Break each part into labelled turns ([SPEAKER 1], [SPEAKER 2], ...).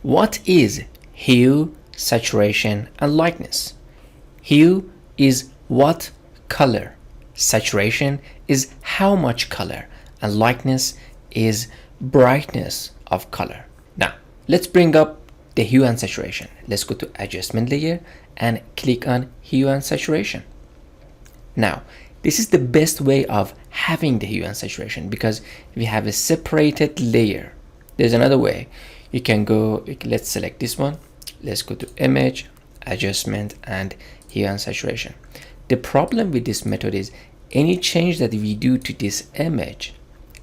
[SPEAKER 1] What is hue, saturation, and lightness? Hue is what color, saturation is how much color, and lightness is brightness of color. Now, let's bring up the hue and saturation. Let's go to adjustment layer and click on hue and saturation. Now, this is the best way of having the hue and saturation because we have a separated layer. There's another way. You can go, let's select this one. Let's go to image, adjustment, and hue and saturation. The problem with this method is any change that we do to this image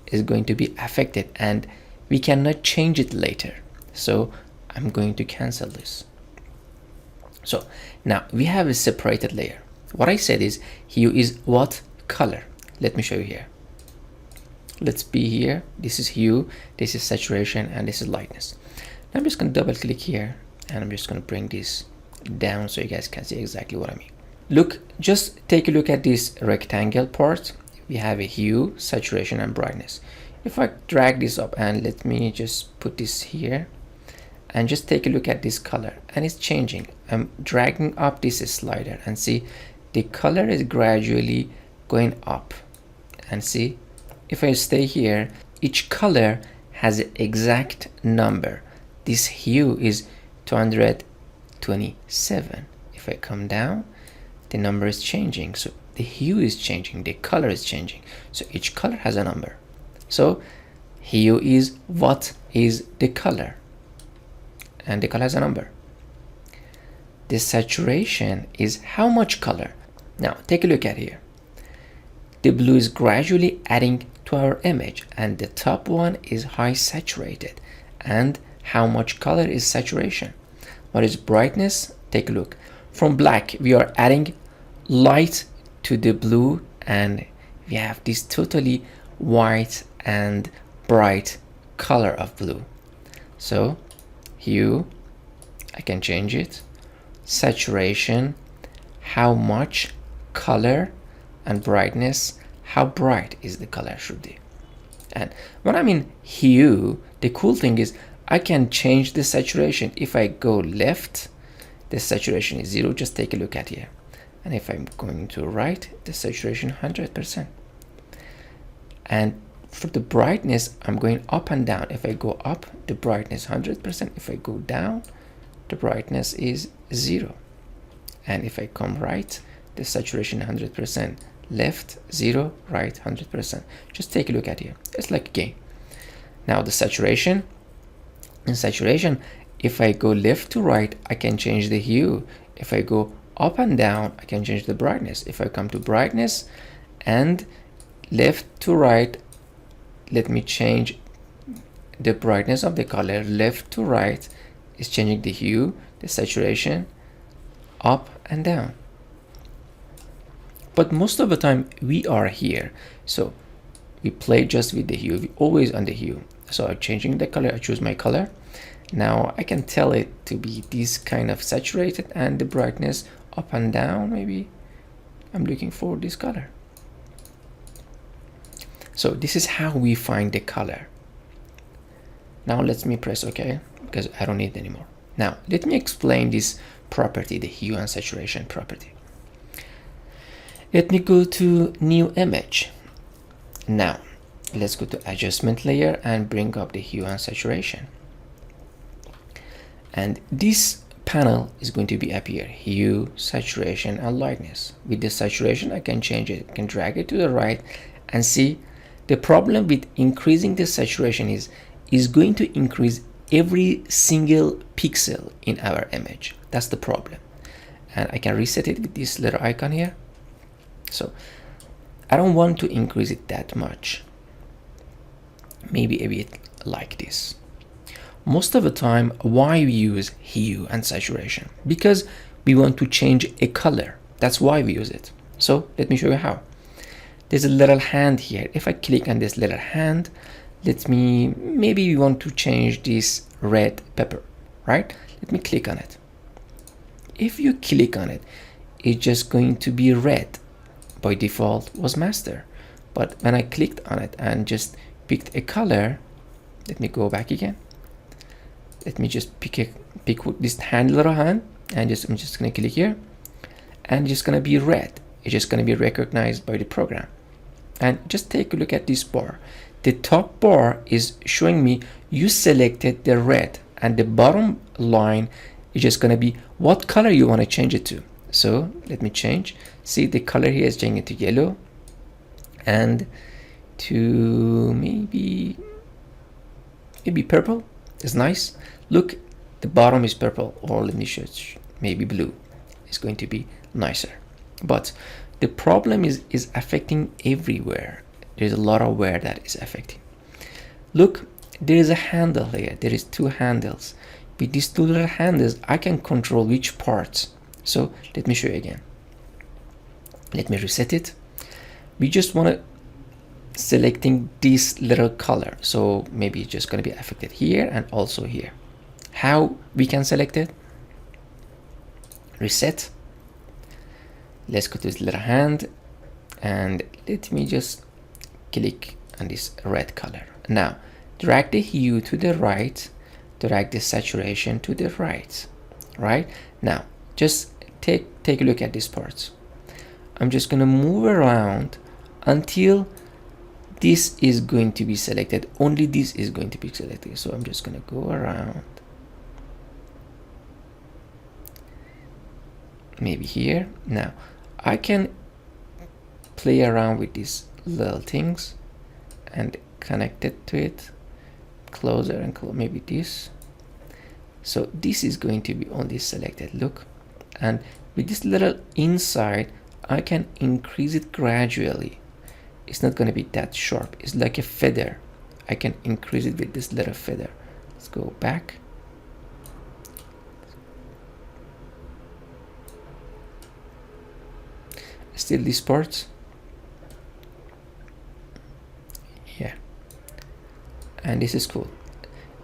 [SPEAKER 1] is going to be affected and we cannot change it later. So I'm going to cancel this. So now we have a separated layer. What I said is hue is what color. Let me show you here. Let's be here. This is hue, this is saturation, and this is lightness. Now I'm just going to double click here and I'm just going to bring this down so you guys can see exactly what I mean. Look, just take a look at this rectangle part. We have a hue, saturation, and brightness. If I drag this up and let me just put this here and just take a look at this color and it's changing. I'm dragging up this slider and see the color is gradually going up, and see if I stay here, each color has an exact number. This hue is 227. If I come down, the number is changing. So the hue is changing, the color is changing. So each color has a number. So hue is what is the color, and the color has a number. The saturation is how much color. Now take a look at here. The blue is gradually adding to our image and the top one is high saturated. And how much color is saturation? What is brightness? Take a look. From black we are adding light to the blue and we have this totally white and bright color of blue. So hue, I can change it. Saturation, how much color, and brightness, how bright is the color should be. And when I'm in hue, the cool thing is I can change the saturation. If I go left, the saturation is 0. Just take a look at here. And if I'm going to right, the saturation 100%. And for the brightness, I'm going up and down. If I go up, the brightness 100%. If I go down, the brightness is 0. And if I come right, the saturation 100%. Left 0, right 100%. Just take a look at here. It's like a game. Now the saturation. In saturation, if I go left to right, I can change the hue. If I go up and down, I can change the brightness. If I come to brightness and left to right, let me change the brightness of the color. Left to right is changing the hue, the saturation, up and down. But most of the time we are here, so we play just with the hue. We always on the hue. So I'm changing the color. I choose my color. Now I can tell it to be this kind of saturated and the brightness up and down. Maybe I'm looking for this color. So this is how we find the color. Now let me press OK because I don't need it anymore. Now let me explain this property, the hue and saturation property. Let me go to new image. Now let's go to adjustment layer and bring up the hue and saturation. And this panel is going to be up here, hue, saturation, and lightness. With the saturation, I can change it. I can drag it to the right and see the problem with increasing the saturation is going to increase every single pixel in our image. That's the problem. And I can reset it with this little icon here. So I don't want to increase it that much. Maybe a bit like this. Most of the time, why we use hue and saturation? Because we want to change a color. That's why we use it. So let me show you how. There's a little hand here. If I click on this little hand, maybe we want to change this red pepper, right? Let me click on it. If you click on it, it's just going to be red. By default was master. But when I clicked on it and just picked a color, let me go back again. Let me just pick this little hand, and I'm just gonna click here, and it's gonna be red. It's just gonna be recognized by the program. And just take a look at this bar. The top bar is showing me you selected the red, and the bottom line is just gonna be what color you want to change it to. So let me change. See, the color here is changing to yellow, and to maybe purple is nice. Look, the bottom is purple, or let me show it, maybe blue. It's going to be nicer. But the problem is affecting everywhere. There's a lot of where that is affecting. Look, there is a handle here. There is two handles. With these two little handles, I can control which parts. So let me show you again. Let me reset it. We just want to selecting this little color. So maybe it's just going to be affected here and also here. How we can select it? Reset. Let's go to this little hand, and let me just click on this red color. Now drag the hue to the right, drag the saturation to the right. Right now, just take a look at these parts. I'm just gonna move around until this is going to be selected. Only this is going to be selected. So I'm just gonna go around, maybe here. Now I can play around with these little things and connect it to it, closer and maybe this. So this is going to be only selected. Look, and with this little inside, I can increase it gradually. It's not going to be that sharp. It's like a feather. I can increase it with this little feather. Let's go back. Still these parts. Yeah. And this is cool.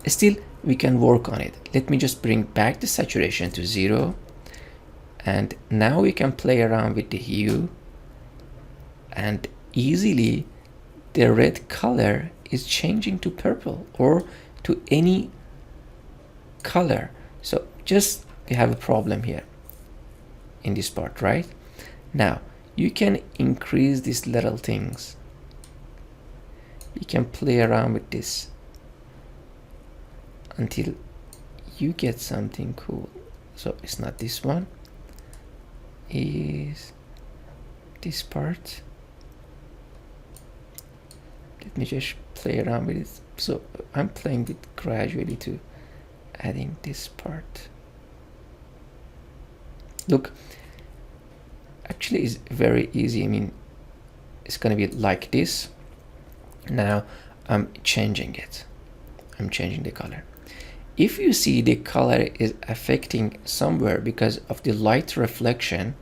[SPEAKER 1] Still, we can work on it. Let me just bring back the saturation to 0. And now we can play around with the hue. And easily, the red color is changing to purple or to any color. So just we have a problem here in this part, right? Now, you can increase these little things. You can play around with this until you get something cool. So it's not this one, is this part. Let me just play around with it. So I'm playing it gradually to adding this part. Look, actually it's very easy. I mean, it's gonna be like this. Now I'm changing it. I'm changing the color. If you see the color is affecting somewhere because of the light reflection,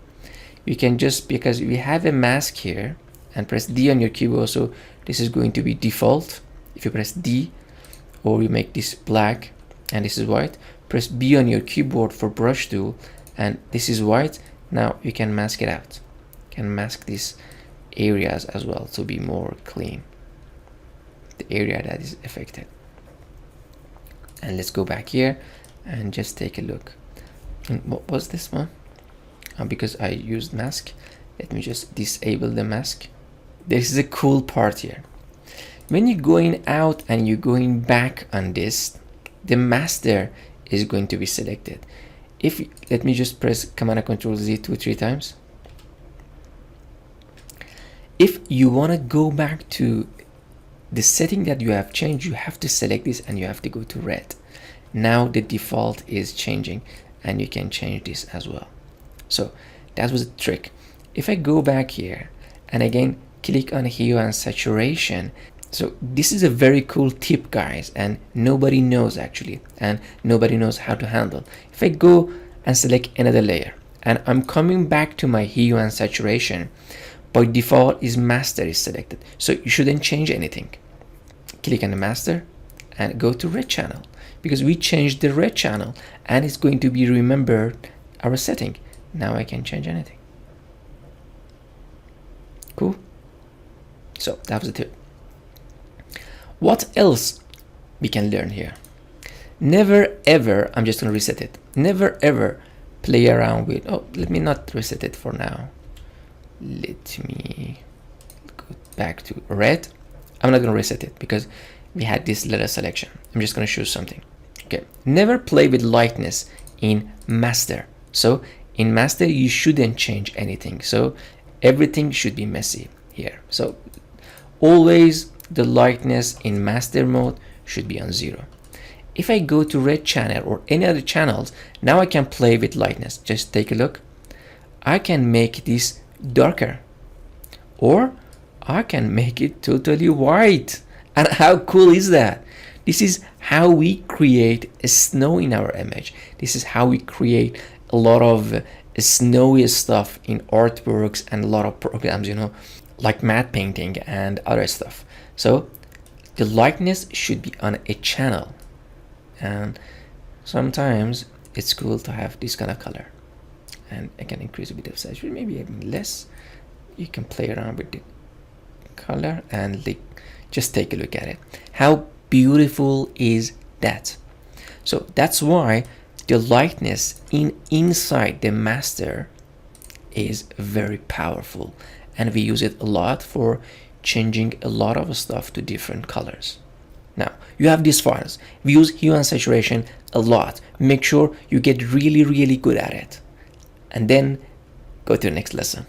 [SPEAKER 1] you can just, because we have a mask here, and press D on your keyboard, so this is going to be default. If you press D, or you make this black and this is white, press B on your keyboard for brush tool, and this is white. Now you can mask it out. You can mask these areas as well to be more clean, the area that is affected. And let's go back here and just take a look. And what was this one? Because I used mask, let me just disable the mask. This is a cool part here. When you're going out and you're going back on this, the master is going to be selected. If let me just press Command and Control Z 2-3 times. If you want to go back to the setting that you have changed, you have to select this and you have to go to red. Now the default is changing, and you can change this as well. So that was the trick. If I go back here and again click on hue and saturation, so this is a very cool tip, guys, and nobody knows actually, and nobody knows how to handle. If I go and select another layer and I'm coming back to my hue and saturation, by default is master is selected, so you shouldn't change anything. Click on the master and go to red channel, because we changed the red channel and it's going to be remembered our setting. Now I can change anything. Cool. So that was the tip. What else we can learn here? Never ever, I'm just gonna reset it. Never ever play around with, oh, let me not reset it for now. Let me go back to red. I'm not gonna reset it because we had this little selection. I'm just gonna choose something. Okay, never play with lightness in master. So in master, you shouldn't change anything. So everything should be messy here. So always the lightness in master mode should be on 0. If I go to red channel or any other channels, now I can play with lightness. Just take a look. I can make this darker, or I can make it totally white. And how cool is that? This is how we create a snow in our image. This is how we create a lot of snowy stuff in artworks and a lot of programs, you know, like matte painting and other stuff. So the lightness should be on a channel, and sometimes it's cool to have this kind of color. And I can increase a bit of saturation, maybe even less. You can play around with the color and just take a look at it. How beautiful is that? So that's why the lightness inside the master is very powerful, and we use it a lot for changing a lot of stuff to different colors. Now you have these files. We use hue and saturation a lot. Make sure you get really good at it, and then go to the next lesson.